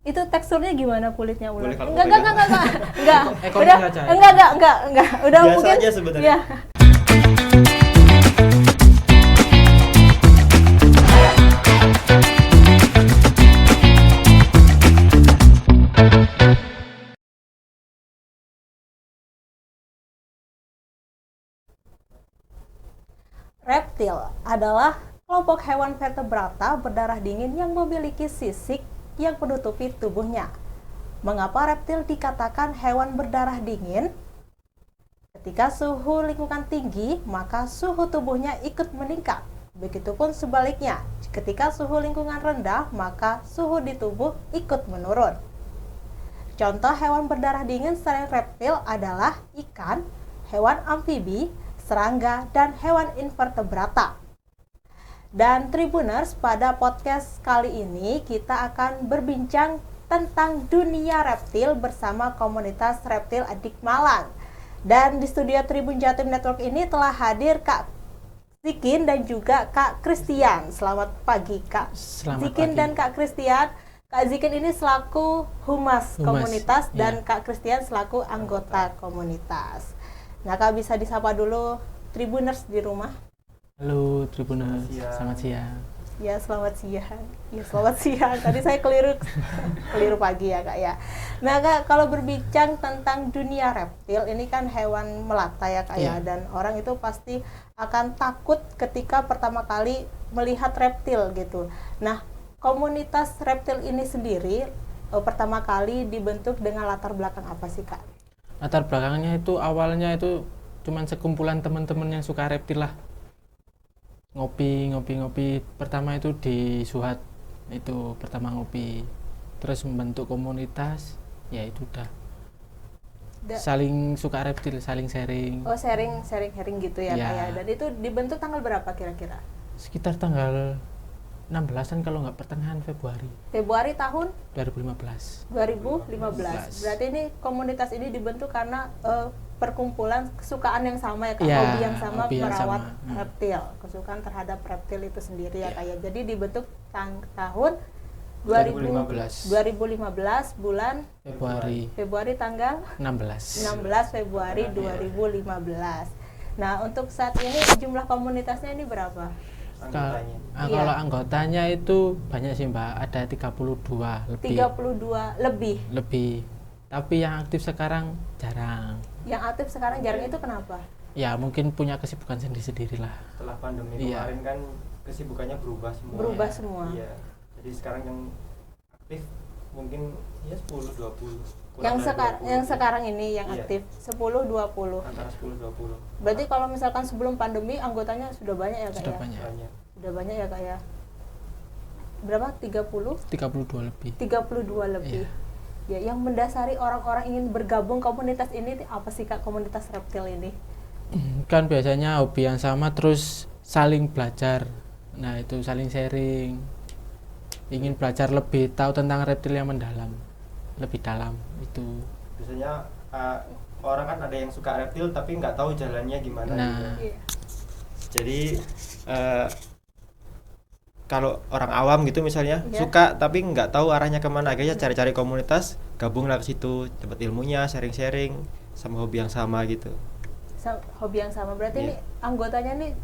Itu teksturnya gimana kulitnya ular? Boleh kalau Enggak. Ekornya saja. Enggak. Udah Biasa mungkin aja sebenarnya. ya. Reptil adalah kelompok hewan vertebrata berdarah dingin yang memiliki sisik yang menutupi tubuhnya. Mengapa reptil dikatakan hewan berdarah dingin? Ketika suhu lingkungan tinggi, maka suhu tubuhnya ikut meningkat. Begitupun sebaliknya, ketika suhu lingkungan rendah, maka suhu di tubuh ikut menurun. Contoh hewan berdarah dingin selain reptil adalah ikan, hewan amfibi, serangga, dan hewan invertebrata. Dan Tribuners, pada podcast kali ini kita akan berbincang tentang dunia reptil bersama komunitas reptil Adik Malang. Dan di studio Tribun Jatim Network ini telah hadir Kak Zikin dan juga Kak Christian. Selamat pagi Kak Zikin dan Kak Christian. Kak Zikin ini selaku humas komunitas dan Kak Christian selaku anggota komunitas. Nah Kak, bisa disapa dulu Tribuners di rumah. Halo Tribuners, selamat siang. Ya selamat siang. Ya selamat siang. Tadi saya keliru pagi ya Kak ya. Nah Kak, kalau berbincang tentang dunia reptil, ini kan hewan melata ya Kak ya, dan orang itu pasti akan takut ketika pertama kali melihat reptil gitu. Nah, komunitas reptil ini sendiri pertama kali dibentuk dengan latar belakang apa sih Kak? Latar belakangnya itu awalnya itu cuman sekumpulan teman-teman yang suka reptil lah. Ngopi. Pertama itu di Suhat, itu pertama ngopi. Terus membentuk komunitas, ya itu udah. Saling suka reptil, saling sharing. Oh, sharing gitu ya Kak ya. Dan itu dibentuk tanggal berapa kira-kira? Sekitar tanggal 16-an kalau nggak pertengahan Februari. Februari tahun 2015. Berarti ini komunitas ini dibentuk karena perkumpulan kesukaan yang sama ya Kak, ya, hobi yang sama merawat reptil. Kesukaan terhadap reptil itu sendiri ya Kak ya. Jadi dibentuk tahun 2015 bulan Februari tanggal 16 Februari 2015. Nah, untuk saat ini jumlah komunitasnya ini berapa? Kalau anggotanya itu banyak sih Mbak, ada 32 lebih. Tapi yang aktif sekarang jarang. Yang aktif sekarang jarang itu kenapa? Ya mungkin punya kesibukan sendiri-sendiri lah. Setelah pandemi kemarin kan kesibukannya berubah semua. Iya. Jadi sekarang yang aktif mungkin ya 10-20. Yang sekarang ini yang aktif 10-20. Antara 10-20. Berarti kalau misalkan sebelum pandemi anggotanya sudah banyak ya Kak sudah ya? Sudah banyak ya Kak ya? Berapa? 32 lebih. 32 lebih. Ya, yang mendasari orang-orang ingin bergabung komunitas ini apa sih Kak, komunitas reptil ini? Kan biasanya hobi yang sama, terus saling belajar. Nah itu saling sharing, ingin belajar lebih tahu tentang reptil yang mendalam, lebih dalam itu. Biasanya orang kan ada yang suka reptil tapi nggak tahu jalannya gimana gitu. Jadi kalau orang awam gitu misalnya suka tapi nggak tahu arahnya kemana, akhirnya cari-cari komunitas, gabunglah ke situ, dapat ilmunya, sharing-sharing sama hobi yang sama gitu. Hobi yang sama berarti ini anggotanya nih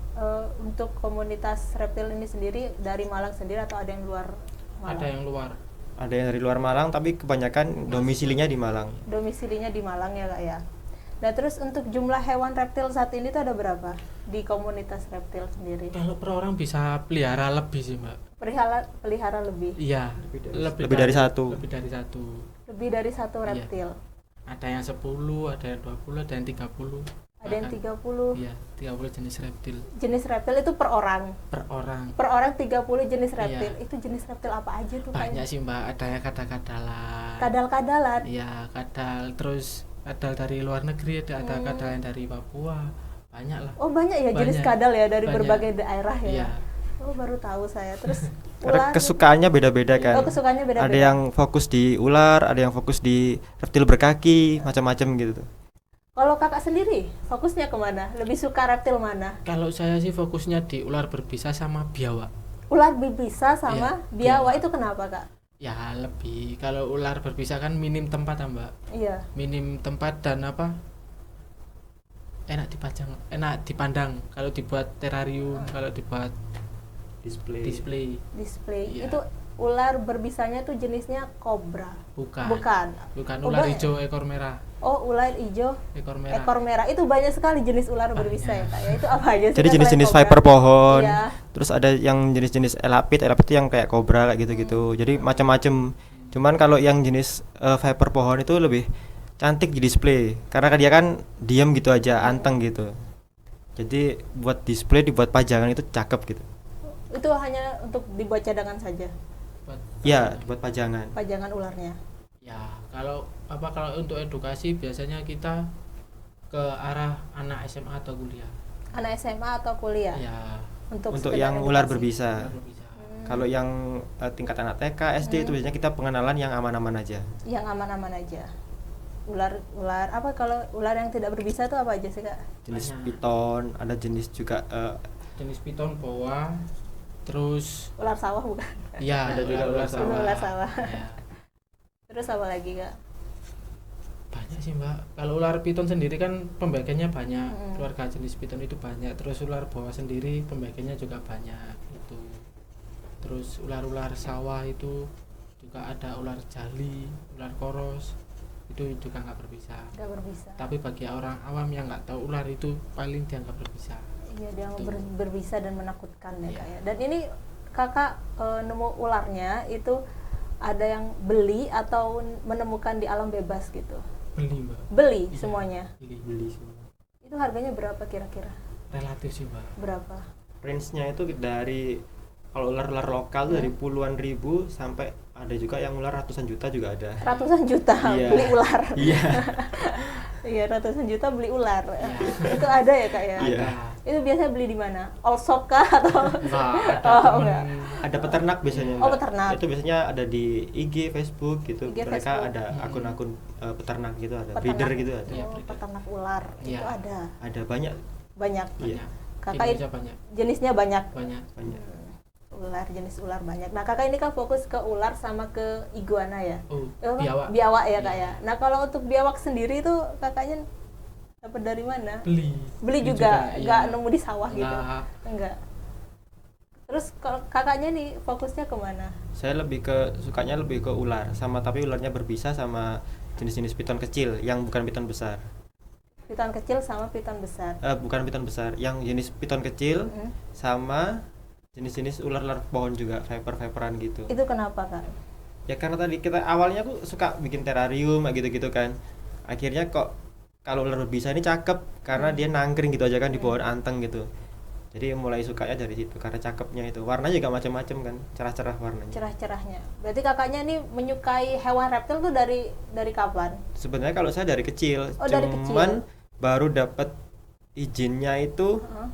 untuk komunitas reptil ini sendiri dari Malang sendiri atau ada yang luar Malang? Ada yang dari luar Malang, tapi kebanyakan domisilinya di Malang. Domisilinya di Malang ya Kak ya. Nah terus untuk jumlah hewan reptil saat ini tuh ada berapa di komunitas reptil sendiri? Kalau per orang bisa pelihara lebih sih Mbak. Pelihara lebih? Iya, lebih dari satu. Lebih dari satu reptil? Iya. Ada yang 10, ada yang 20, ada yang 30. Ada yang 30? Iya, 30 jenis reptil. Jenis reptil itu per orang? Per orang 30 jenis reptil. Itu jenis reptil apa aja tuh? Banyak sih Mbak, ada yang kadal-kadalan. Kadal-kadalan? Iya, kadal, terus kadal dari luar negeri, ada kadal yang dari Papua, banyak lah. Oh banyak ya jenis kadal ya dari berbagai daerah ya? Iya. Oh baru tahu saya. Terus karena kesukaannya beda-beda kan. Oh kesukaannya beda-beda. Ada yang fokus di ular, ada yang fokus di reptil berkaki, macam-macam gitu. Kalau kakak sendiri fokusnya kemana? Lebih suka reptil mana? Kalau saya sih fokusnya di ular berbisa sama biawak. Ular berbisa sama biawak itu kenapa Kak? Ya lebih, kalau ular berbisa kan minim tempat Mbak, Iya. minim tempat dan apa, enak dipandang kalau dibuat terarium, kalau dibuat display. Display. Iya. Itu ular berbisanya tuh jenisnya kobra. Bukan Oh, ular banyak. hijau ekor merah, Oh, ular hijau ekor ekor merah. Itu banyak sekali jenis ular berbisa ya, Kak. Ya, itu apa aja sih? Jadi Kak, jenis-jenis selain viper kobra? pohon. Iya. Terus ada yang jenis-jenis elapit itu yang kayak kobra kayak gitu-gitu. Jadi macam-macam. Cuman kalau yang jenis viper pohon itu lebih cantik di display karena dia kan diam gitu aja, anteng gitu. Jadi buat display, dibuat pajangan itu cakep gitu. Itu hanya untuk dibuat cadangan saja, buat Iya, buat pajangan. pajangan ularnya. ya. Kalau untuk edukasi biasanya kita ke arah anak SMA atau kuliah. Anak SMA atau kuliah Ya, Untuk sekedar yang ular edukasi. berbisa. ular berbisa. Kalau yang tingkat anak TK, SD itu biasanya kita pengenalan yang aman-aman aja. Yang aman-aman aja. Ular apa, kalau ular yang tidak berbisa itu apa aja sih, Kak? Jenis Banyak. piton, ada jenis juga Jenis piton, boa, terus Ular sawah bukan? ya Ada juga ular sawah. Ular sawah. Ya, Terus apa lagi, Kak? banyak sih Mbak. Kalau ular piton sendiri kan pembagiannya banyak, Mm. keluarga jenis piton itu banyak. Terus ular boa sendiri pembagiannya juga banyak itu. Terus ular-ular sawah itu juga ada, ular jali, ular koros, itu juga nggak berbisa. Nggak berbisa. Tapi bagi orang awam yang nggak tahu, ular itu paling dianggap berbisa. Iya, dia Betul. berbisa dan menakutkan ya, Iya. Kak ya. Dan ini Kakak nemu ularnya itu ada yang beli atau menemukan di alam bebas gitu? Beli Mbak. Beli Iya, semuanya. Beli semua. Itu harganya berapa kira-kira? Relatif sih Mbak. Berapa? range-nya itu dari kalau ular-ular lokal tuh dari puluhan ribu sampai ada juga yang ular ratusan juta juga ada. Ratusan juta Iya. beli ular. Iya. Iya, ratusan juta beli ular. Itu ada ya, Kak ya? Iya. Itu biasanya beli di mana? All shop kah atau Enggak, ada Oh, temen. enggak. Ada peternak biasanya. Oh, Mbak. peternak. Itu biasanya ada di IG, Facebook gitu. IG, Mereka Facebook. ada akun-akun peternak gitu, ada Peternak. breeder gitu ada. Iya, Oh, breeder. peternak ular. Iya. Itu ada Ada banyak. banyak. Iya. Kakak Indonesia banyak. jenisnya banyak. Banyak. Banyak. Ular, jenis ular banyak. Nah, Kakak ini kan fokus ke ular sama ke iguana ya? Oh, Apa? biawak. Biawak ya, Kak Iya. ya. Nah, kalau untuk biawak sendiri itu kakaknya dapat dari mana? Beli Juga, nggak iya. nemu di sawah gitu? Nggak. Enggak. Terus kalau kakaknya nih fokusnya kemana? Saya sukanya lebih ke ular sama, tapi ularnya berbisa sama jenis-jenis piton kecil yang bukan piton besar. Piton kecil sama piton besar. Bukan piton besar, yang jenis piton kecil Mm. sama jenis-jenis ular-ular pohon juga, viper-viperan gitu. Itu kenapa, Kak? Ya karena tadi kita awalnya aku suka bikin terarium kayak gitu-gitu kan. Akhirnya kok kalau ular berbisa ini cakep karena dia nangkring gitu aja kan di pohon anteng gitu. Jadi mulai sukanya dari situ karena cakepnya itu. Warnanya juga macam-macam kan, cerah-cerah warnanya. Cerah-cerahnya. Berarti kakaknya nih menyukai hewan reptil tuh dari kapan? Sebenarnya kalau saya dari kecil, Oh, dari kecil. cuman baru dapat izinnya itu Heeh.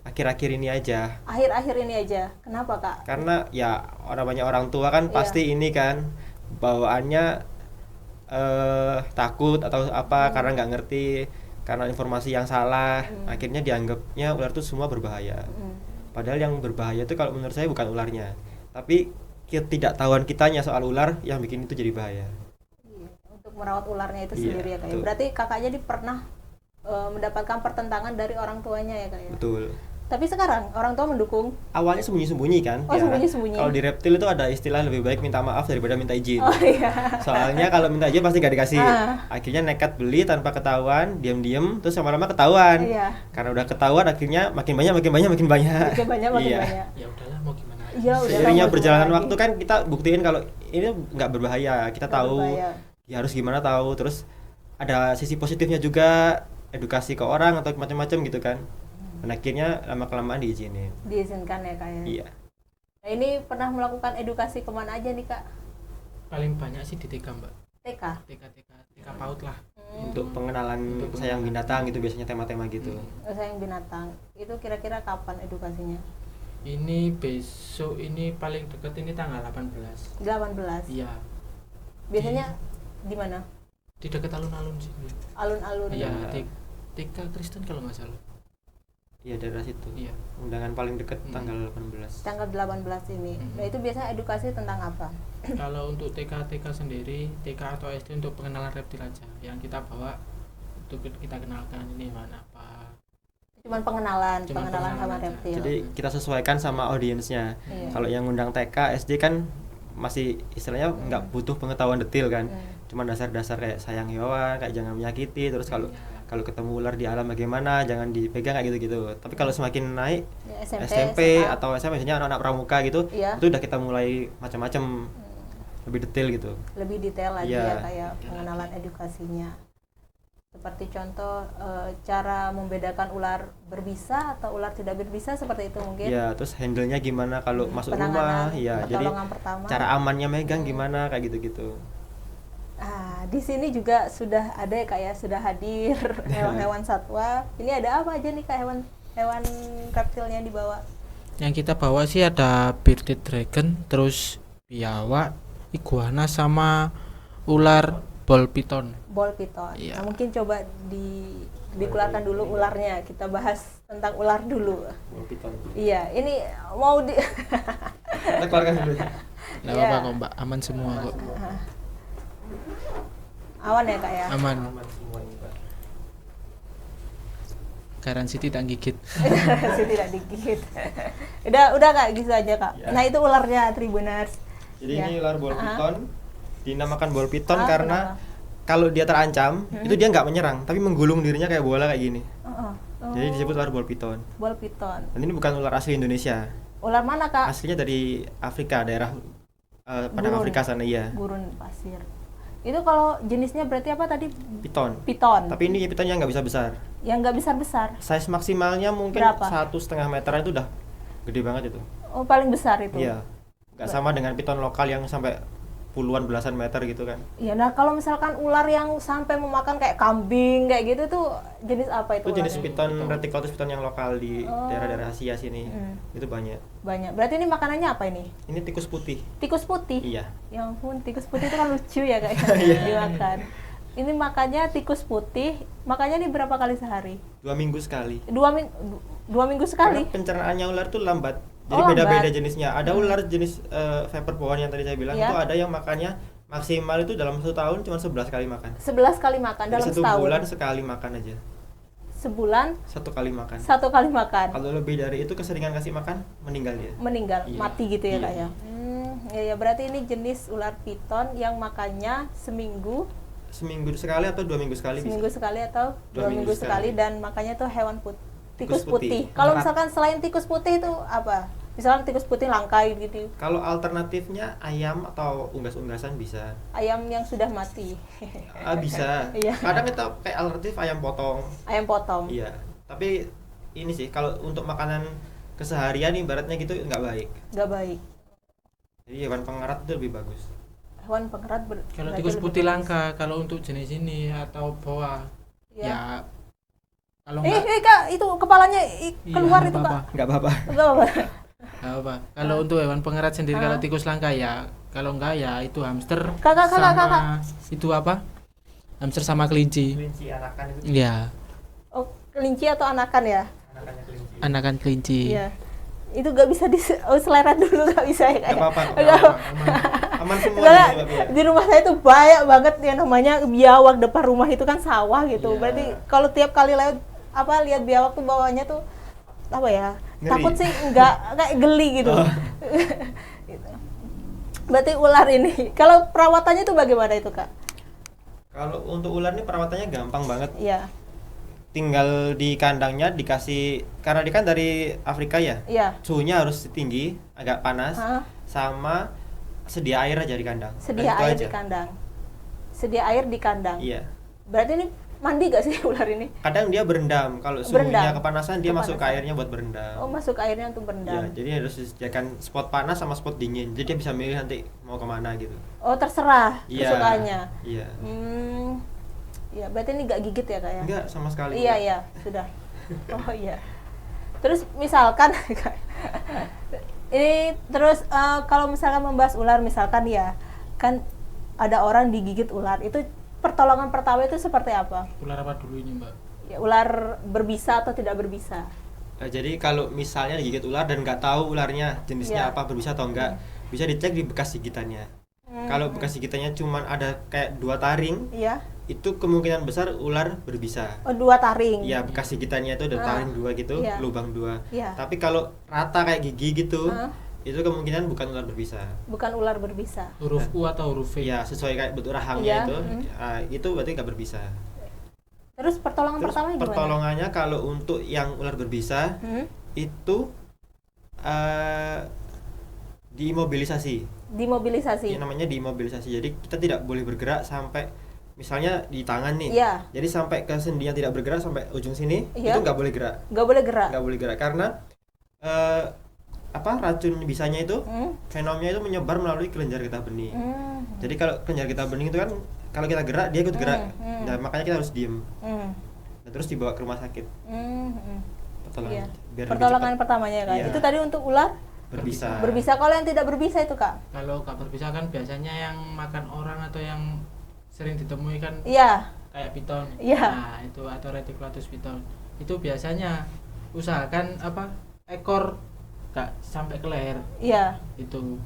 akhir-akhir ini aja. Akhir-akhir ini aja. Kenapa, Kak? Karena ya banyak orang tua kan Iya. pasti ini kan bawaannya takut atau apa karena nggak ngerti, karena informasi yang salah, akhirnya dianggapnya ular itu semua berbahaya. Mm. Padahal yang berbahaya itu kalau menurut saya bukan ularnya, tapi ketidaktahuan kitanya soal ular yang bikin itu jadi bahaya. Iya, untuk merawat ularnya itu Iya, sendiri ya, Kak. Ya. betul. Berarti kakaknya nih pernah mendapatkan pertentangan dari orang tuanya ya, Kak ya. Betul. Tapi sekarang orang tua mendukung. Awalnya sembunyi-sembunyi kan. Oh, sembunyi-sembunyi. Kalau di reptil itu ada istilah lebih baik minta maaf daripada minta izin. Oh iya. Soalnya kalau minta izin pasti nggak dikasih. Ah. Akhirnya nekat beli tanpa ketahuan, diam-diam, terus lama-lama ketahuan. Iya. Karena udah ketahuan, akhirnya makin banyak. Makin banyak, makin Iya. banyak. Ya udahlah, mau gimana lagi. Iya, udah. Seiringnya mau berjalan gimana waktu kan kita buktiin kalau ini nggak berbahaya. Kita Nggak tahu berbahaya. ya harus gimana tahu. Terus ada sisi positifnya juga, edukasi ke orang atau macam-macam gitu kan. Dan akhirnya lama-kelamaan diizinin. Diizinkan ya, Kak ya. Iya. Nah, ini pernah melakukan edukasi kemana aja nih, Kak? Paling banyak sih di TK Mbak. TK. TK PAUD lah. Untuk pengenalan Untuk sayang pengenalan. binatang gitu biasanya tema-tema gitu. Sayang binatang. Itu kira-kira kapan edukasinya? Ini besok, ini paling deket ini tanggal 18. 18. Iya, Biasanya di mana? di dekat alun-alun sih. Alun-alun. Iya, TK Kristen kalau nggak salah. Iya, daerah situ. Iya. Undangan paling dekat tanggal 18. Tanggal 18 ini. Nah, itu biasanya edukasi tentang apa? Kalau untuk TK sendiri, TK atau SD untuk pengenalan reptil aja. Yang kita bawa untuk kita kenalkan ini hewan apa. Cuman pengenalan sama aja. reptil. Jadi kita sesuaikan sama audiensnya. Iya. Kalau yang undang TK, SD kan masih istilahnya nggak butuh pengetahuan detail kan. Cuman dasar-dasar kayak sayang hewan, kayak jangan menyakiti, terus kalau ketemu ular di alam bagaimana, jangan dipegang kayak gitu-gitu. Tapi kalau semakin naik Ya, SMP SMA. atau SMA misalnya anak-anak pramuka gitu, Iya. itu udah kita mulai macam-macam lebih detail gitu. Lebih detail lagi Iya. ya kayak pengenalan edukasinya. Seperti contoh cara membedakan ular berbisa atau ular tidak berbisa seperti itu mungkin. Ya, terus handle-nya gimana kalau masuk rumah, ya. Jadi pertolongan pertama. cara amannya megang gimana kayak gitu-gitu. Di sini juga sudah ada ya Kak ya, sudah hadir hewan-hewan satwa. Ini ada apa aja nih Kak hewan reptilnya yang dibawa? Yang kita bawa sih ada bearded dragon, terus biawak, iguana sama ular ball python. Ball python. Iya. Nah, mungkin coba dikeluarkan dulu ularnya. Kita bahas tentang ular dulu. Iya, ini mau di Kita keluarkan dulu. Nggak Iya. apa-apa kok Mbak, aman semua kok. awan ya Kak ya. Aman. Garansi tidak gigit. Sih tidak digigit. udah Kak, gitu aja Kak. Ya. Nah, itu ularnya Tribuners. Jadi Ya. ini ular ball python dinamakan ball python kenapa? karena kalau dia terancam itu dia nggak menyerang tapi menggulung dirinya kayak bola kayak gini. Oh. Jadi disebut ular ball python. Ball python. Dan ini bukan ular asli Indonesia. Ular mana Kak? Aslinya dari Afrika, daerah padang Gurun. Afrika sana iya. Gurun pasir. Itu kalau jenisnya berarti apa tadi? Python. Python. Tapi ini python yang nggak bisa besar. Yang nggak besar-besar. Size maksimalnya mungkin Berapa? 1,5 meteran itu udah gede banget itu. Oh, paling besar itu. Iya. Nggak sama dengan python lokal yang sampai puluhan belasan meter gitu kan. Iya, nah kalau misalkan ular yang sampai memakan kayak kambing kayak gitu tuh jenis apa itu? Itu jenis ularnya? python reticulus, python yang lokal di Oh. daerah-daerah Asia sini. Itu banyak. Banyak. Berarti ini makanannya apa ini? Ini tikus putih. Tikus putih. Iya. Ya ampun, tikus putih itu kan lucu ya kayak dimakan. Ini makannya tikus putih. Makannya ini berapa kali sehari? 2 minggu sekali. 2 minggu sekali. Karena pencernaannya ular tuh lambat. Jadi Oh, beda-beda lambat. jenisnya. Ada ular jenis viper pohon yang tadi saya bilang, Iya. itu ada yang makannya maksimal itu dalam 1 tahun cuma 11 kali makan. 11 kali makan Jadi dalam 1 setahun. bulan sekali makan aja. Sebulan 1 kali makan. 1 kali makan. Kalau lebih dari itu keseringan kasih makan, meninggal dia. Meninggal, Iya. mati gitu ya Iya. Kak ya. Ya berarti ini jenis ular piton yang makannya seminggu Sekali atau 2 minggu sekali seminggu bisa. sekali atau 2 minggu sekali dan makannya tuh hewan tikus Tikus putih. putih. Kalau Nah. misalkan selain tikus putih itu apa? Misalkan tikus putih langka gitu. Kalau alternatifnya ayam atau unggas-unggasan bisa. Ayam yang sudah mati. Bisa. Iya. Kadang kita kayak alternatif ayam potong. Ayam potong. Iya. Tapi ini sih kalau untuk makanan keseharian ibaratnya gitu nggak baik. Nggak baik. Jadi hewan pengerat itu lebih bagus. Hewan pengerat Kalau berarti tikus lebih putih bagus. langka, kalau untuk jenis ini atau boa, Ya. ya kalau nggak Kak, itu kepalanya iya, keluar nggak itu apa-apa. Kak. Nggak apa-apa. Enggak apa. Nggak apa. Kalau untuk hewan pengerat sendiri, kalau tikus langka ya, kalau enggak ya itu hamster Kakak. sama itu apa? Hamster sama kelinci. Kelinci anakan itu. Iya, Oh, kelinci atau anakan ya? Anakannya kelinci. anakan kelinci. Iya. Itu nggak bisa seleret dulu, nggak bisa ya Kak. Nggak apa-apa. kok. Nggak apa. Aman semua Soalnya di sini, Mbak, ya. di rumah saya tuh banyak banget yang namanya biawak. Depan rumah itu kan sawah gitu. Iya. Berarti kalau tiap kali lewat lihat biawak tuh bawahnya tuh apa ya? Ngeri. Takut sih enggak kayak geli gitu. Oh. Gitu. Berarti ular ini kalau perawatannya tuh bagaimana itu Kak? Kalau untuk ular ini perawatannya gampang banget. Iya. Tinggal di kandangnya dikasih, karena dia kan dari Afrika ya. Iya. Suhunya harus tinggi, agak panas, Hah? sama sedia air aja di kandang. Sedia Itu air aja. di kandang. Sedia air di kandang. Iya. Berarti ini mandi gak sih ular ini? Kadang dia berendam, kalau suhunya Berendam. kepanasan dia masuk ke Kepanasan. airnya buat berendam. Oh, masuk ke airnya untuk Ya, berendam. jadi harus disediakan spot panas sama spot dingin. Jadi dia bisa milih nanti mau kemana gitu. Oh, terserah Iya. kesukaannya. Iya. Ya, berarti ini gak gigit ya Kak ya? Enggak sama sekali. Iya, enggak. iya, sudah. Oh iya. Terus misalkan ini terus kalau misalkan membahas ular misalkan ya, kan ada orang digigit ular, itu pertolongan pertama itu seperti apa? Ular apa dulu ini, Mbak? Ya, ular berbisa atau tidak berbisa? Jadi kalau misalnya digigit ular dan nggak tahu ularnya jenisnya Iya. apa, berbisa atau enggak, bisa dicek di bekas gigitannya. Kalau bekas gigitannya cuman ada kayak 2 taring, Iya. itu kemungkinan besar ular berbisa. Oh, 2 taring. Ya, bekas gigitannya itu ada taring 2 gitu, Iya. lubang 2. Iya. Tapi kalau rata kayak gigi gitu, Ah. itu kemungkinan bukan ular berbisa. Bukan ular berbisa. Huruf U atau huruf V? Ya, sesuai kayak bentuk rahangnya Iya. itu berarti nggak berbisa. Terus pertolongan Terus pertama gimana? pertolongannya kalau untuk yang ular berbisa itu diimobilisasi. Dimobilisasi. Ini namanya diimobilisasi. Jadi kita tidak boleh bergerak sampai misalnya di tangan nih. Iya. Jadi sampai ke sendi yang tidak bergerak sampai ujung sini Iya. itu nggak boleh gerak. Nggak boleh gerak. Nggak boleh gerak karena racun bisanya itu fenomnya itu menyebar melalui kelenjar getah bening. Jadi kalau kelenjar getah bening itu kan kalau kita gerak dia ikut gerak. Nah, makanya kita harus diem. Nah, terus dibawa ke rumah sakit. Pertolongan. Iya. Biar lebih Pertolongan cepat. pertamanya kan. Iya. Itu tadi untuk ular Berbisa. berbisa. Kalau yang tidak berbisa itu Kak? Kalau nggak berbisa kan biasanya yang makan orang atau yang sering ditemui kan Iya. kayak piton. Iya. Nah, itu atau reticulatus piton. Itu biasanya usahakan ekor nggak sampai ke leher Iya. itu.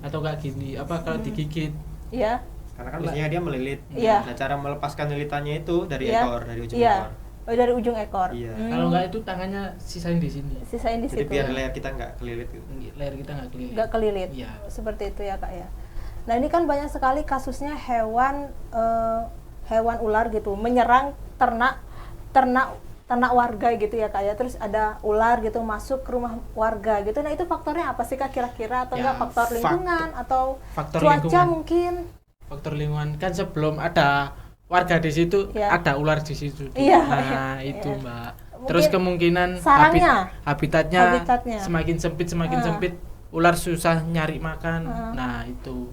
Atau nggak gini, kalau digigit. Iya. Karena kan biasanya dia melilit. Iya. Nah, cara melepaskan lilitannya itu dari Iya. ekor, dari ujung Iya. ekor. Oh, dari ujung ekor. Iya. Kalau nggak itu tangannya sisain di sini. Sisain di Jadi situ. biar leher kita nggak kelilit gitu. Leher kita nggak kelilit. Nggak kelilit. Iya. Seperti itu ya Kak ya. Nah, ini kan banyak sekali kasusnya hewan ular gitu menyerang ternak warga gitu ya Kak ya. Terus ada ular gitu masuk ke rumah warga gitu. Nah, itu faktornya apa sih Kak kira-kira, atau Ya, enggak faktor lingkungan atau faktor cuaca lingkungan. mungkin? Faktor lingkungan kan sebelum ada warga di situ Iya. ada ular di situ. Iya, Nah, iya, itu iya. Mbak. Mungkin Terus kemungkinan sarangnya, habitatnya semakin sempit Ah. ular susah nyari makan. Nah, itu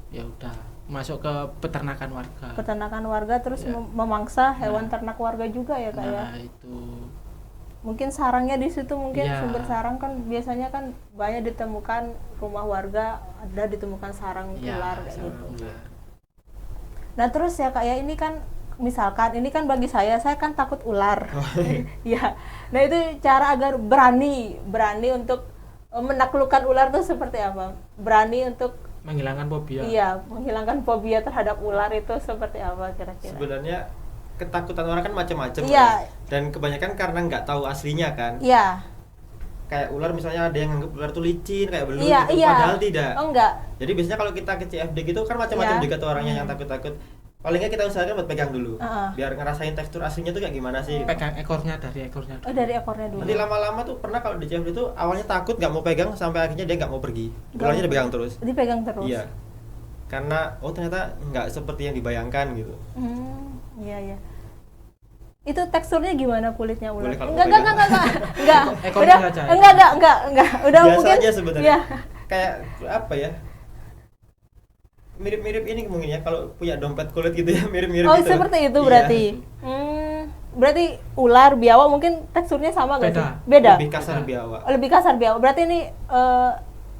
ya udah masuk ke peternakan warga. peternakan warga terus Iya. memangsa hewan ternak warga juga ya Kak ya. Nah, itu Mungkin sarangnya di situ, mungkin Iya. sumber sarang kan biasanya kan banyak ditemukan rumah warga ada ditemukan sarang ya ular kayak sarang gitu. ular. Nah, terus ya Kak ya, ini kan misalkan ini kan bagi saya kan takut ular. Ya. Nah, itu cara agar berani untuk menaklukkan ular tuh seperti apa? Berani untuk Menghilangkan fobia. iya, menghilangkan fobia terhadap ular itu seperti apa kira-kira? Sebenarnya ketakutan orang kan macam-macam. Iya. kan? Dan kebanyakan karena nggak tahu aslinya kan. Iya. Kayak ular misalnya ada yang nganggap ular tuh licin kayak belut Iya, gitu, iya. padahal tidak. Oh, enggak. Jadi biasanya kalau kita ke CFD gitu kan macam-macam Iya. juga tuh orangnya yang takut-takut. Paling nggak kita usahakan buat pegang dulu. Biar ngerasain tekstur aslinya tuh kayak gimana sih. Pegang ekornya dari ekornya. Oh, dari ekornya dulu. Nanti lama-lama tuh pernah kalau di CFD tuh awalnya takut nggak mau pegang sampai akhirnya dia nggak mau pergi. Ularnya dipegang terus. Dipegang terus. Iya. Karena ternyata nggak seperti yang dibayangkan gitu. Iya, iya. Itu teksturnya gimana kulitnya ular? Boleh kalau Enggak. pegang. Enggak. Ekornya Udah, saja. enggak. Udah Biasa mungkin. aja sebenarnya. Iya. Kayak apa ya? Mirip-mirip ini mungkin ya kalau punya dompet kulit gitu ya, mirip-mirip Oh, gitu. seperti itu Iya. berarti. Berarti ular biawak mungkin teksturnya sama nggak sih? Beda. Beda. Lebih kasar Beda. biawak. Oh, lebih kasar biawak. Berarti ini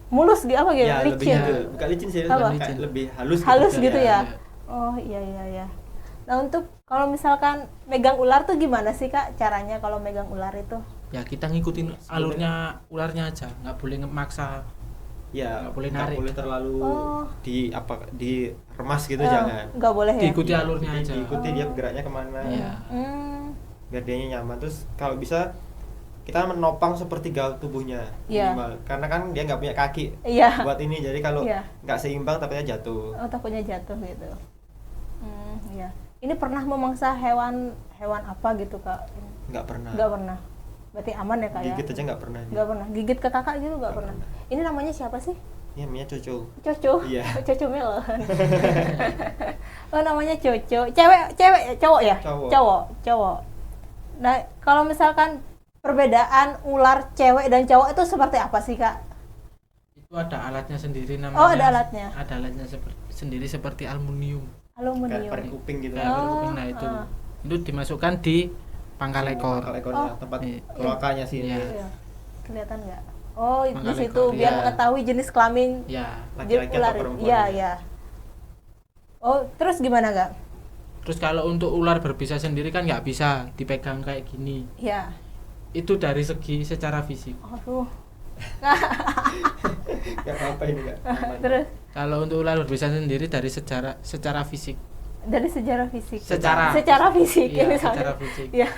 mulus gitu apa gitu? Ya, lebih Licin. bukan licin sih, Apa? kayak lebih halus. Halus gitu ya. Iya. Oh, iya. Nah, untuk kalau misalkan megang ular tuh gimana sih Kak caranya kalau megang ular itu? Ya kita ngikutin alurnya ularnya aja, nggak boleh maksa. Ya, Nggak boleh nggak narik. boleh terlalu Oh. di remas gitu jangan. Nggak boleh ya? Diikuti alurnya Jadi aja. diikuti dia geraknya kemana. Iya. Biar dia nyaman. Terus kalau bisa kita menopang sepertiga tubuhnya Iya. minimal. Karena kan dia nggak punya kaki Iya. buat ini. Jadi kalau Iya. nggak seimbang takutnya jatuh. Oh, takutnya jatuh gitu. Iya. Ini pernah memangsa hewan apa gitu Kak? Nggak pernah. Nggak pernah. Berarti aman ya Kak ya? Gigit aja nggak pernah. dia. Nggak pernah. Gigit ke kakak gitu nggak Nggak pernah. pernah. Ini namanya siapa sih? Ini namanya Coco. Coco. Iya. Coco melon. Oh, namanya Coco. Cewek, cowok ya? Cowok. Cowok. Nah, kalau misalkan perbedaan ular cewek dan cowok itu seperti apa sih Kak? Itu ada alatnya sendiri namanya. Oh, ada alatnya. Ada alatnya sendiri seperti aluminium. Kayak Aluminium. perih kuping gitu. Kayak berkuping. Nah, itu. Itu dimasukkan di pangkal ekor. Pangkal ekornya, Oh. tempat Iya. kelokanya sih. Iya. Iya. Kelihatan nggak? Oh, di Pangkal situ ekor, biar iya. mengetahui jenis kelamin Ya. Laki-laki atau ular. perempuan. Iya, iya. Oh, terus gimana Kak? Terus kalau untuk ular berbisa sendiri kan nggak bisa dipegang kayak gini. Iya. Itu dari segi secara fisik. Aduh. Gak apa-apa ini Kak. Terus Kalau untuk ular berbisa sendiri dari secara fisik. dari sejarah fisik. Secara fisik iya, ini secara soalnya. fisik. Iya.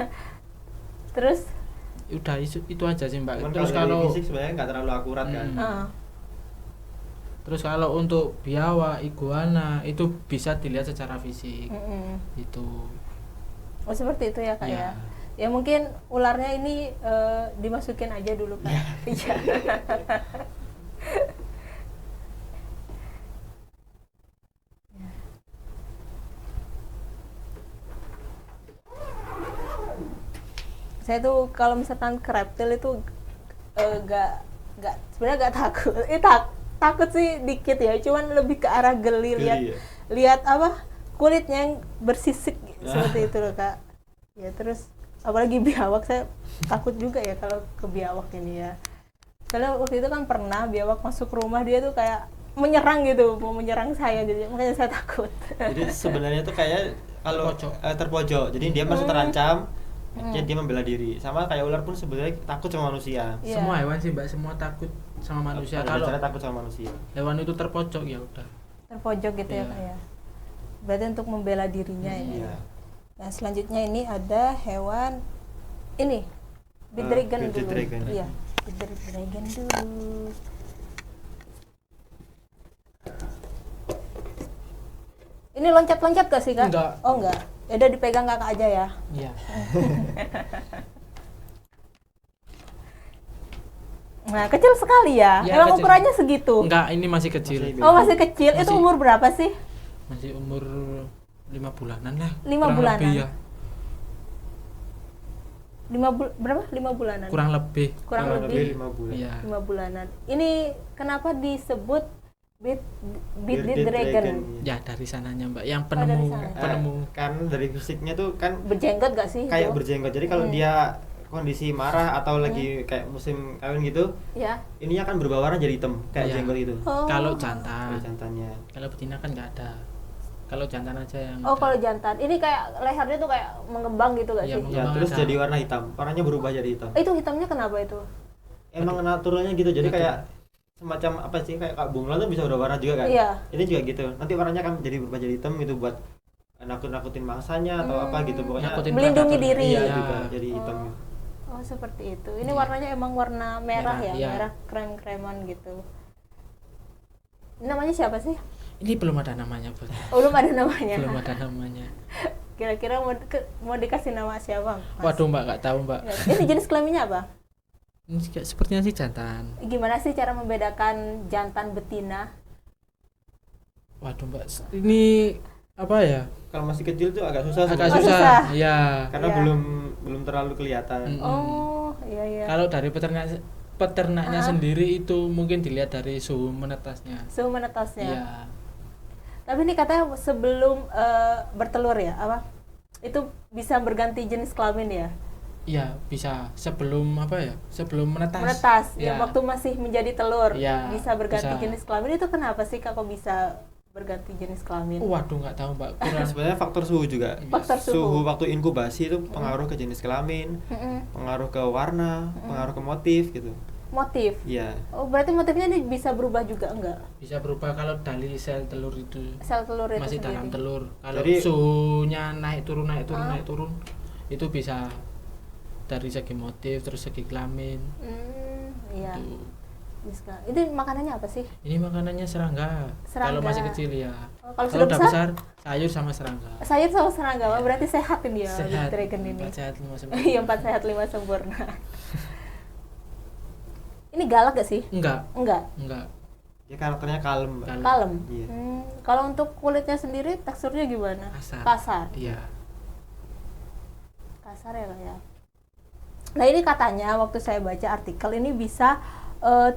Terus Udah itu aja sih Mbak. Cuman Terus kalau dari kalau fisik sebenarnya nggak terlalu akurat kan. heeh. terus kalau untuk biawak, iguana itu bisa dilihat secara fisik. Mm-mm. Itu. Oh seperti itu ya Kak Ya. ya. Ya mungkin ularnya ini dimasukin aja dulu Kak. Iya. Saya tuh kalau misalkan ke reptil itu gak sebenarnya gak takut. Takut sih dikit ya, cuman lebih ke arah geli Geli lihat ya? lihat apa kulitnya yang bersisik seperti itu loh Kak. Ya terus apalagi biawak, saya takut juga ya kalau ke biawak ini ya. Karena waktu itu kan pernah biawak masuk rumah, dia tuh kayak menyerang gitu, mau menyerang saya gitu, makanya saya takut. Jadi sebenarnya tuh kayak kalau Terpojok. terpojok. Jadi dia merasa terancam, jadi dia membela diri. Sama kayak ular pun sebenarnya takut sama manusia. Iya. Semua hewan sih Mbak, semua takut sama manusia. Pada Kalau dasarnya takut sama manusia. hewan itu terpojok ya udah. Terpojok gitu ya Iya. Kak ya. Berarti untuk membela dirinya ini. Iya. Nah selanjutnya ini ada hewan ini bearded dragon bearded dulu. dragon. Iya, bearded dragon dulu. Ini loncat-loncat gak sih Kak? Enggak. Oh enggak. Ya udah dipegang Kakak aja ya. Iya. Nah kecil sekali ya. Ya, Emang kecil. ukurannya segitu. Enggak, ini masih kecil. Masih Oh masih kecil. Itu Masih. umur berapa sih? Masih umur 5 bulanan lah. 5 kurang bulanan. Lebih ya. Berapa? 5 bulanan. Kurang lebih. Kurang lebih. 5 bulan. Iya. 5 bulanan. Ini kenapa disebut bearded Bearded dragon? dragon. Ya dari sananya Mbak, yang Oh, dari penemu sana. penemu. Kan dari fisiknya tuh kan Berjenggot gak sih? kayak itu? berjenggot. Jadi kalau dia kondisi marah atau lagi kayak musim kawin gitu, Ya. ininya akan berubah warna jadi hitam kayak Iya. jenggot itu. Oh. Kalau Ada jantan, jantannya. kalau betina kan nggak ada. Kalau jantan aja yang Oh ada. kalau jantan. Ini kayak lehernya tuh kayak mengembang gitu gak Iya, sih? Ya, Memang terus ada. jadi warna hitam. Warnanya berubah jadi hitam. Itu hitamnya kenapa itu? Emang naturalnya gitu. Jadi Betul. kayak semacam apa sih kayak Kak bunglon tuh bisa berubah warna juga kan? Iya. Ini juga gitu. Nanti warnanya akan jadi berubah jadi hitam gitu buat nakut-nakutin mangsanya atau apa gitu pokoknya. Nakutin Melindungi predator. diri. Iya, juga jadi hitam. Oh. Oh seperti itu. Ini Iya. warnanya emang warna merah, Merah, ya, iya. merah krem-kreman gitu. Namanya siapa sih? Ini belum ada namanya, Bos. Oh, belum ada namanya. Belum ada namanya. Kira-kira mau dikasih nama siapa? Mas? Waduh, Mbak, nggak tahu, Mbak. Ini jenis kelaminnya apa? Ini sepertinya sih jantan. Gimana sih cara membedakan jantan betina? Waduh, Mbak. Ini apa ya? Kalau masih kecil tuh agak susah Agak sebenarnya. susah. susah. Iya. Karena Iya. belum terlalu kelihatan. Mm. Oh, iya iya. Kalau dari peternaknya sendiri itu mungkin dilihat dari suhu menetasnya. Suhu menetasnya. Iya. Tapi ini katanya sebelum bertelur ya, apa? Itu bisa berganti jenis kelamin ya? Iya, bisa sebelum apa ya? Sebelum menetas. Menetas, ya Iya. waktu masih menjadi telur Iya, bisa berganti bisa. jenis kelamin. Itu kenapa sih Kak kok bisa berganti jenis kelamin? Waduh, nggak tahu, Mbak. Kurang. Sebenarnya faktor suhu juga. Faktor Suhu suhu. waktu inkubasi itu pengaruh ke jenis kelamin, Mm-mm. pengaruh ke warna, pengaruh ke motif gitu. Motif. Iya. Oh, berarti motifnya ini bisa berubah juga enggak? Bisa berubah kalau dari sel telur itu Sel telur itu masih sendiri. dalam telur. Kalau Jadi- suhunya naik turun itu bisa dari segi motif terus segi kelamin. Iya. Itu. Bisa. Ini makanannya apa sih? Ini makanannya serangga. Serangga. Kalau masih kecil ya. Oh, kalau Kalau sudah udah besar? besar sayur sama serangga. Sayur sama serangga, wah, berarti sehat ini ya Sehat. dragon ini. 4 sehat 5 sempurna. Iya, 4 sehat 5 sempurna. Ini galak gak sih? Enggak, Enggak. enggak. Dia karakternya kalem, Mbak. Kalem. Kalem. Iya. Kalau untuk kulitnya sendiri teksturnya gimana? Kasar. Kasar. Iya. Kasar ya Kak ya. Nah ini katanya waktu saya baca artikel ini bisa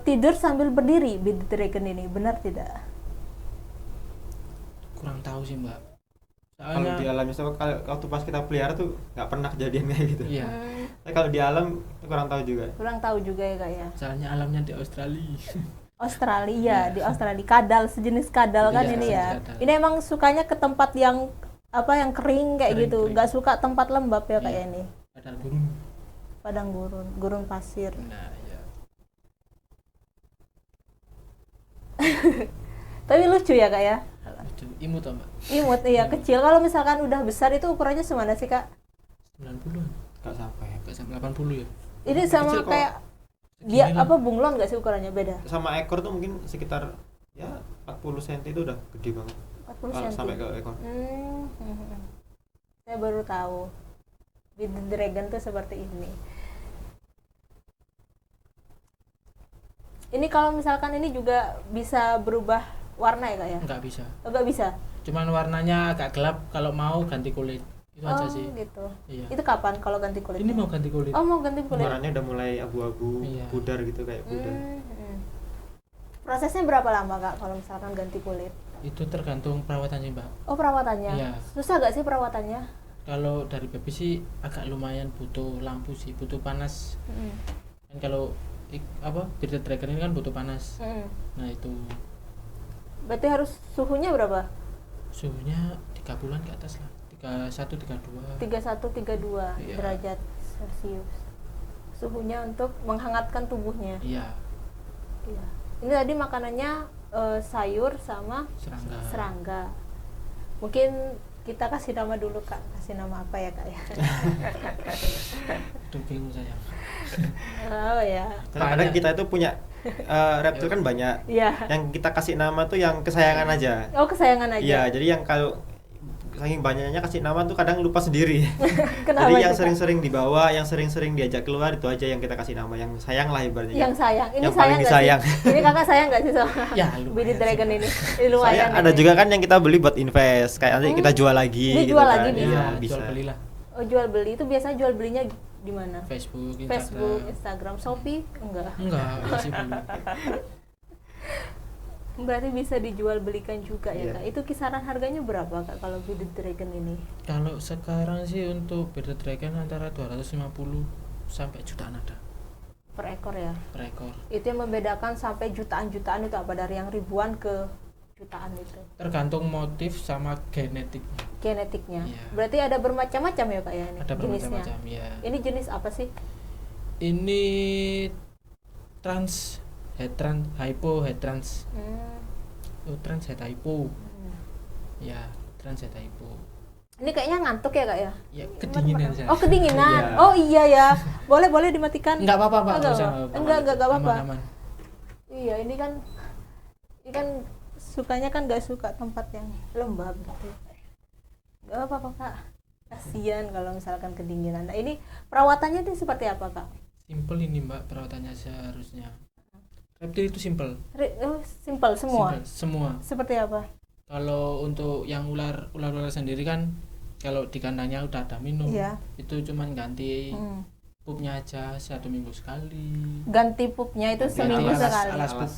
tidur sambil berdiri bearded dragon ini, benar tidak? Kurang tahu sih, Mbak. Kalau di Soalnya alam itu kalau waktu pas kita pelihara tuh nggak pernah kejadian kayak gitu. iya. Tapi kalau di alam itu kurang tahu juga. Kurang tahu juga ya Kak ya. Soalnya alamnya di Australia. Australia, di Australia kadal, sejenis kadal kan Iya, ini sejenis ya. kadal. Ini emang sukanya ke tempat yang apa yang kering kayak Kering, gitu, kering. nggak suka tempat lembab ya kayak Iya. ini. Kadal gurun. Padang gurun, gurun pasir. Nah, ya. Tapi lucu ya kak ya. Lucu. Imut toh, Mbak. Imut iya kecil. Kalau misalkan udah besar itu ukurannya semana sih kak? 90-an. Nggak sampai. Enggak sampai 80 ya. Ini sama Kecil kok. kayak Segini dia lah. apa bunglon nggak sih ukurannya beda? Sama ekor tuh mungkin sekitar ya 40 cm itu udah gede banget. 40 Kalau cm. sampai ke ekor. Saya baru tahu bearded dragon tuh seperti ini. Ini kalau misalkan ini juga bisa berubah warna ya kak ya? Enggak bisa. Oh, nggak bisa? Cuman warnanya agak gelap, kalau mau ganti kulit. Itu aja sih. Gitu. Iya. Itu kapan kalau ganti kulit? Ini mau ganti kulit. Oh mau ganti kulit? Warnanya udah mulai abu-abu, Iya. pudar gitu kayak pudar. Prosesnya berapa lama kak kalau misalkan ganti kulit? Itu tergantung perawatannya, Mbak. Oh perawatannya? Iya. Susah gak sih perawatannya? Kalau dari baby sih agak lumayan butuh lampu sih, butuh panas. Kan kalau bearded dragon ini kan butuh panas. Nah, itu Berarti harus suhunya berapa? suhunya 3 bulan ke atas lah. 31 32. 31-32 Iya. derajat Celcius. Suhunya untuk menghangatkan tubuhnya. Iya, Iya. Ini tadi makanannya sayur sama serangga. serangga. Mungkin kita kasih nama dulu kak. Kasih nama apa ya kak ya? Aduh, bingung saya. Oh ya. Kadang-kadang kita itu punya reptil kan banyak. Iya. Yang kita kasih nama tuh yang kesayangan aja. Oh kesayangan aja. Iya, jadi yang kalau saking banyaknya kasih nama tuh kadang lupa sendiri. Kenapa Jadi itu, yang Kak? sering-sering dibawa, yang sering-sering diajak keluar itu aja yang kita kasih nama, yang sayang lah ibaratnya. Yang sayang. Ini Yang sayang paling nggak disayang. sih? Ini kakak sayang nggak sih sama Ya, lumayan bearded sih, dragon Mbak. ini? Ini lumayan. Saya ada ya. juga kan yang kita beli buat invest, kayak nanti kita jual lagi Ini gitu jual kan. lagi bisa. Iya, Ya, bisa. jual belilah. Oh jual beli itu biasanya jual belinya di mana? Facebook, Instagram. Facebook, Instagram, Shopee enggak. Enggak sih belum. Berarti bisa dijual belikan juga ya Iya. kak. Itu kisaran harganya berapa kak kalau bearded dragon ini? Kalau sekarang sih untuk bearded dragon antara 250 sampai jutaan ada Per ekor ya. per ekor. Itu yang membedakan sampai jutaan-jutaan itu apa, dari yang ribuan ke jutaan itu Tergantung motif sama genetiknya. genetiknya. Iya. Berarti ada bermacam-macam ya kak ya ini Ada jenisnya. bermacam-macam ya. Ini jenis apa sih? Ini trans head trans hypo head trans. Oh, trans head hypo. Ya, trans head hypo. Ini kayaknya ngantuk ya kak ya? Ya, kedinginan saya. Oh kedinginan. Iya. Oh iya ya. Boleh dimatikan. Enggak apa-apa, Pak. Enggak Nggak usah, apa-apa. Enggak apa-apa. Aman-aman. Iya ini kan sukanya kan gak suka tempat yang lembab gitu. Gak apa-apa kak. Kasian kalau misalkan kedinginan. Nah ini perawatannya itu seperti apa kak? Simple ini, Mbak, perawatannya seharusnya. Reptil itu simple. Simple semua. Simple, semua. Seperti apa? Kalau untuk yang ular sendiri kan kalau di kandangnya udah ada minum, Iya. itu cuman ganti pupnya aja 1 minggu sekali. Ganti pupnya itu Ganti seminggu alas- sekali. alas pup.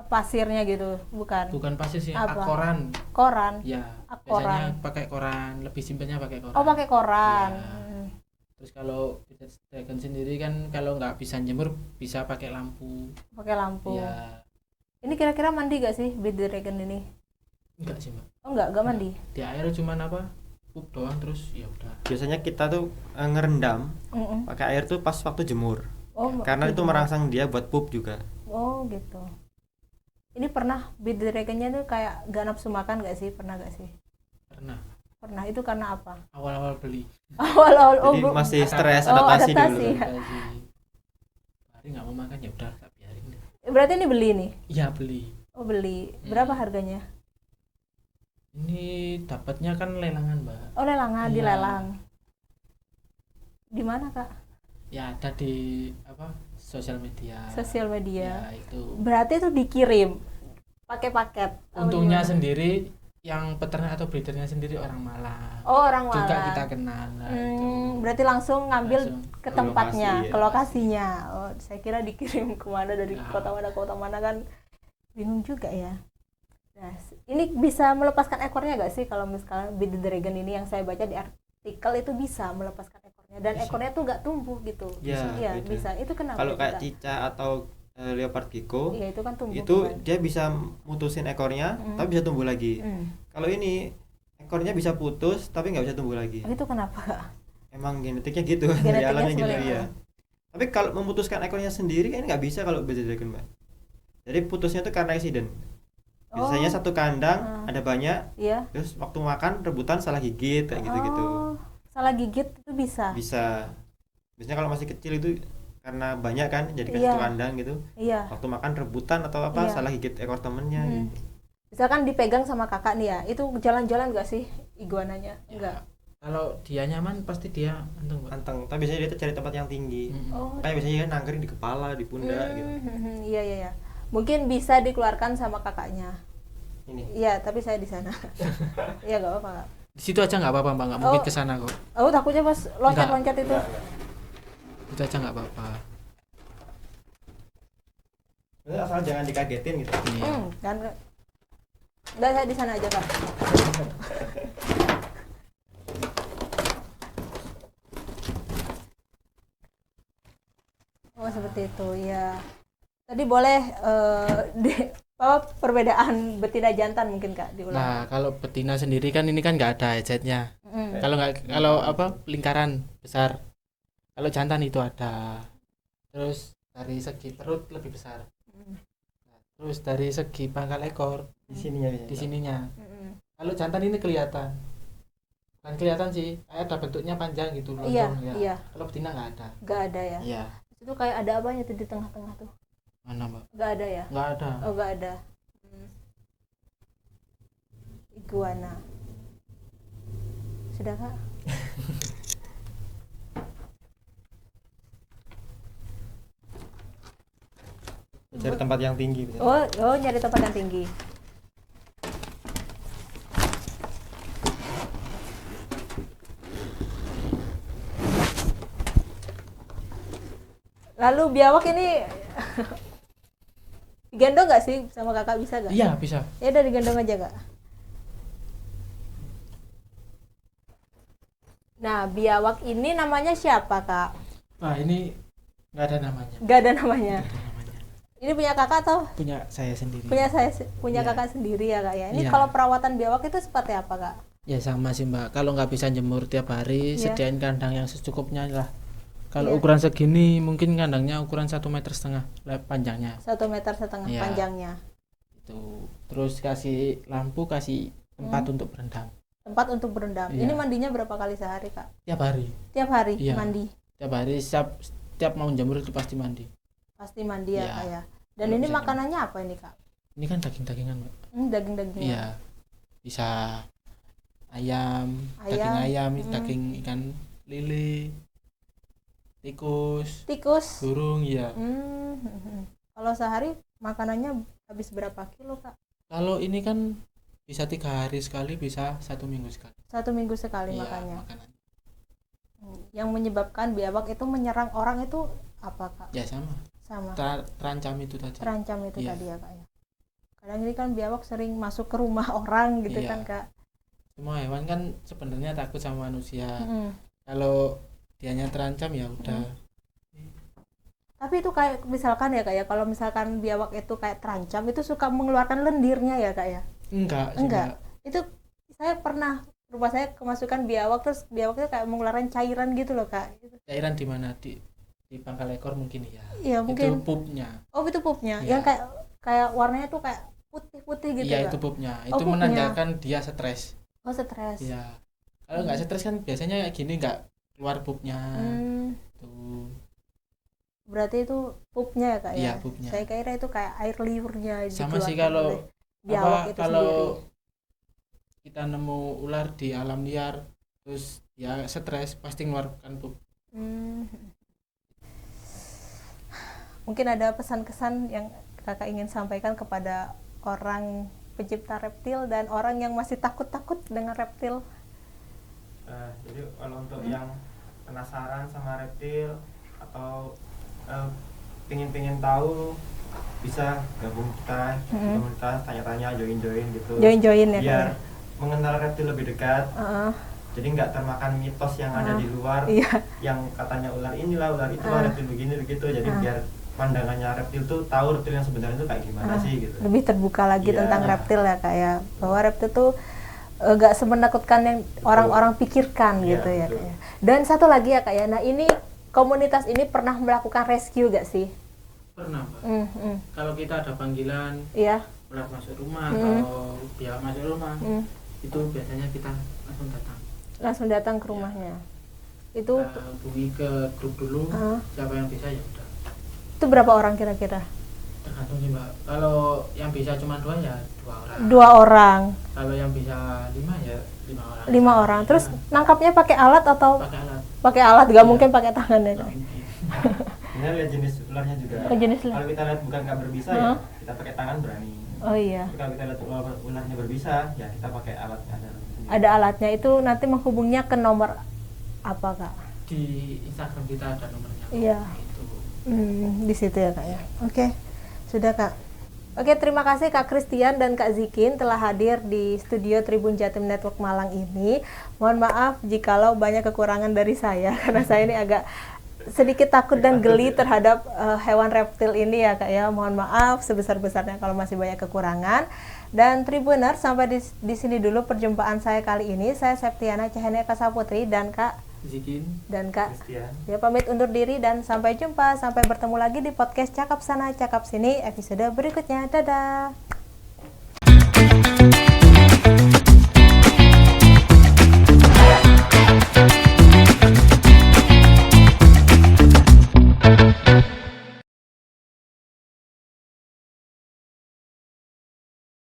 Pasirnya gitu, bukan? Bukan pasir sih, Apa? koran. Koran. Ya, Koran. biasanya pakai koran, lebih simpelnya pakai koran. Oh pakai koran. Iya. Terus kalau bearded dragon sendiri kan kalau nggak bisa jemur bisa pakai lampu. Pakai lampu. Ya, Ini kira-kira mandi gak sih bearded dragon ini? enggak sih, Mbak. Oh enggak mandi. Di air cuman apa? Pup doang terus ya udah. Biasanya kita tuh ngerendam pakai air tuh pas waktu jemur. Oh, Karena gitu. itu merangsang dia buat pup juga. Oh gitu. Ini pernah bearded dragonnya tuh kayak gak nafsu makan gak sih? Pernah gak sih? Pernah Pernah. Itu karena apa? awal-awal beli. Awal-awal Jadi masih stres Oh, adaptasi adaptasi. dulu. Adaptasi. Hari nggak mau makan ya udah tak biarin deh. Berarti ini beli nih? Iya beli. Oh beli. Berapa harganya? Ini dapatnya kan lelangan, Mbak. Oh lelangan, Iya. dilelang. Di mana kak? Ya ada di apa? Sosial media. Sosial media. Ya itu. Berarti itu dikirim pakai paket. Apa Untungnya gimana? sendiri yang peternak atau breedernya sendiri orang Malang. Oh orang Malang. Juga kita kenal. Nah, itu. Berarti langsung ngambil Langsung ke ke tempatnya, lokasi, ke ya. lokasinya. Oh, saya kira dikirim kemana dari Nah. kota mana kan bingung juga ya. Nah, ini bisa melepaskan ekornya gak sih kalau misalkan bearded dragon ini yang saya baca di artikel itu bisa melepaskan ekornya dan Bisa. ekornya tuh nggak tumbuh gitu. Ya, Iya beda. bisa. Itu kenapa? Kalau itu, kayak Kak? cicak atau leopard gecko Iya itu kan tumbuh. itu kan? dia bisa mutusin ekornya tapi bisa tumbuh lagi. Kalau ini ekornya bisa putus tapi nggak bisa tumbuh lagi. Oh, itu kenapa? Emang genetiknya gitu dari Genetiknya alamnya gitu seperti ya. itu. Tapi kalau memutuskan ekornya sendiri kan nggak bisa kalau Baby Dragon, Mbak. Jadi putusnya tuh karena accident. Biasanya satu kandang ada banyak, Iya. terus waktu makan rebutan salah gigit kayak gitu-gitu. Oh, salah gigit itu bisa. Bisa. Biasanya kalau masih kecil itu karena banyak kan jadi Iya. satu kandang gitu. Iya. Waktu makan rebutan atau apa Iya. salah gigit ekor temennya gitu. Misalkan dipegang sama kakak nih ya, itu jalan-jalan nggak sih iguananya? Enggak. Kalau dia nyaman pasti dia anteng, Mbak. Anteng, tapi biasanya dia cari tempat yang tinggi. Oh. Kayak biasanya kan nangkring di kepala, di pundak gitu. Iya iya iya. Mungkin bisa dikeluarkan sama kakaknya. Ini. Iya, tapi saya di sana. Iya nggak apa-apa. Kak. Di situ aja nggak apa-apa, Mbak, nggak mungkin Oh. ke sana kok. Aku takutnya pas loncat-loncat itu. Itu aja nggak apa-apa. Asal jangan dikagetin gitu. Iya. Dan enggak, saya di sana aja, Kak. Oh, seperti itu. Ya. Tadi boleh perbedaan betina jantan mungkin, Kak, diulang. Nah, kalau betina sendiri kan ini kan nggak ada headsetnya. Kalau apa lingkaran besar. Kalau jantan itu ada. Terus dari segi perut lebih besar. Nah, terus dari segi pangkal ekor Di sininya biasanya. di sininya. Kalau jantan ini kelihatan. Kan kelihatan sih, ada bentuknya panjang gitu Iya, lonjong ya. iya. Kalau betina nggak ada. Nggak ada ya. Iya. Itu kayak ada apanya tuh di tengah-tengah tuh? Mana, Mbak? Nggak ada ya? Nggak ada. Oh, nggak ada. Iguana. Sudah, Kak? Cari tempat yang tinggi biasanya. Oh, nyari tempat yang tinggi. Lalu biawak ini digendong nggak sih sama kakak, bisa nggak? Iya, bisa. Ya udah digendong aja, Kak. Nah, biawak ini namanya siapa, Kak? Wah, ini nggak ada namanya. Nggak ada namanya. Nggak ada namanya. Ini punya kakak atau Punya saya sendiri. punya Iya. kakak sendiri ya, Kak ya? Ini Iya. kalau perawatan biawak itu seperti apa, Kak? Ya sama sih, Mbak. Kalau nggak bisa jemur tiap hari, Iya. sediain kandang yang secukupnya lah. Kalau Iya. ukuran segini, mungkin kandangnya ukuran 1,5 meter panjangnya. 1,5 meter Iya. panjangnya. Itu. Terus kasih lampu, kasih tempat untuk berendam. Tempat untuk berendam. Iya. Ini mandinya berapa kali sehari, Kak? Tiap hari. Tiap hari Iya. mandi. Tiap hari setiap mau jemur itu pasti mandi. Pasti mandi ya, Iya. Kak ya. Dan Kalau ini bisa makanannya apa ini, Kak? Ini kan daging-dagingan, Mbak. Daging-daging. Iya. Bisa ayam, daging Ayam, ayam, daging ikan lele, tikus, Tikus. burung, ya. Kalau sehari makanannya habis berapa kilo, Kak? Kalau ini kan bisa 3 hari sekali, bisa 1 minggu sekali. 1 minggu sekali Iya, makannya. makanan. Yang menyebabkan biawak itu menyerang orang itu apa, Kak? Ya sama. Sama. Terancam itu tadi. Terancam itu Iya. tadi ya, Kak ya. Kadang ini kan biawak sering masuk ke rumah orang gitu Iya. kan, Kak. Semua hewan kan sebenarnya takut sama manusia. Mm-mm. Kalau dianya terancam ya udah. Tapi itu kayak misalkan ya, Kak ya, kalau misalkan biawak itu kayak terancam itu suka mengeluarkan lendirnya ya, Kak ya. Enggak sih, Enggak. Mbak. Itu saya pernah rumah saya kemasukan biawak, terus biawak itu kayak mengeluarkan cairan gitu loh, Kak. Cairan di mana? Di pangkal ekor mungkin ya. Iya, mungkin. Itu pupnya. Oh, itu pupnya. Iya. Yang kayak warnanya tuh kayak putih-putih gitu, Iya, Kak. itu pupnya. Oh, Itu pupnya. menandakan dia stres. Oh, stres. Iya. Kalau nggak stres kan biasanya kayak gini nggak keluar pupnya. Hmm, Tuh. berarti itu pupnya ya, Kak ya. Iya, pupnya. Saya kira itu kayak air liurnya Sama sih dikeluarkan kalau oleh biawak itu kalau sendiri. kita nemu ular di alam liar terus ya stres pasti mengeluarkan pup. Hmm. Mungkin ada pesan-kesan yang Kakak ingin sampaikan kepada orang pencipta reptil dan orang yang masih takut-takut dengan reptil. Jadi kalau untuk yang penasaran sama reptil atau pengen tahu bisa gabung kita di komunitas, tanya-tanya, join gitu. Join ya, Biar Kak. mengenal reptil lebih dekat. Jadi nggak termakan mitos yang ada di luar, Iya. yang katanya ular inilah, ular itulah, reptil begini begitu. Jadi biar pandangannya reptil tuh tahu reptil yang sebenarnya itu kayak gimana sih gitu. Lebih terbuka lagi Iya. tentang reptil ya, Kak ya. Bahwa reptil tuh gak semenakutkan yang orang-orang pikirkan Iya, gitu ya, betul. Kak ya. Dan satu lagi ya, Kak ya. Nah, ini komunitas ini pernah melakukan rescue gak sih? Pernah, Pak. Mm. Kalau kita ada panggilan Iya. ular masuk rumah atau biawak masuk rumah, Mm. itu biasanya kita langsung datang. Langsung datang ke rumahnya. Itu Kita hubungi ke grup dulu, siapa yang bisa ya udah. itu berapa orang kira-kira? Tergantung sih, Mbak. Kalau yang bisa cuma 2 ya 2 orang. 2 orang, Kalau yang bisa 5 ya 5 orang. 5 orang. Terus Ya, nangkapnya pakai alat atau pakai alat. pakai alat? Gak mungkin pakai tangan ya Nggak Kak? mungkin. Kita lihat jenis ularnya juga. Oh, jenis ular. Kalau kita lihat bukan nggak berbisa ya, kita pakai tangan berani. Oh iya. Tapi kalau kita lihat ularnya berbisa, ya kita pakai alat yang ada. Ada alatnya, itu nanti menghubungnya ke nomor apa Kak? Di Instagram kita ada nomornya. Iya. Gitu. Di situ ya Kak ya. Oke, sudah Kak. Oke, terima kasih Kak Christian dan Kak Zikin telah hadir di studio Tribun Jatim Network Malang ini. Mohon maaf jikalau banyak kekurangan dari saya karena saya ini agak sedikit takut dan geli terhadap hewan reptil ini ya Kak ya. Mohon maaf sebesar-besarnya kalau masih banyak kekurangan. Dan Tribuner, sampai di sini dulu perjumpaan saya kali ini. Saya Septiana Cahania Kasaputri dan Kak Zikin. dan Kak Christian. ya pamit undur diri dan sampai jumpa, sampai bertemu lagi di podcast Cakap Sana Cakap Sini episode berikutnya. Dadah.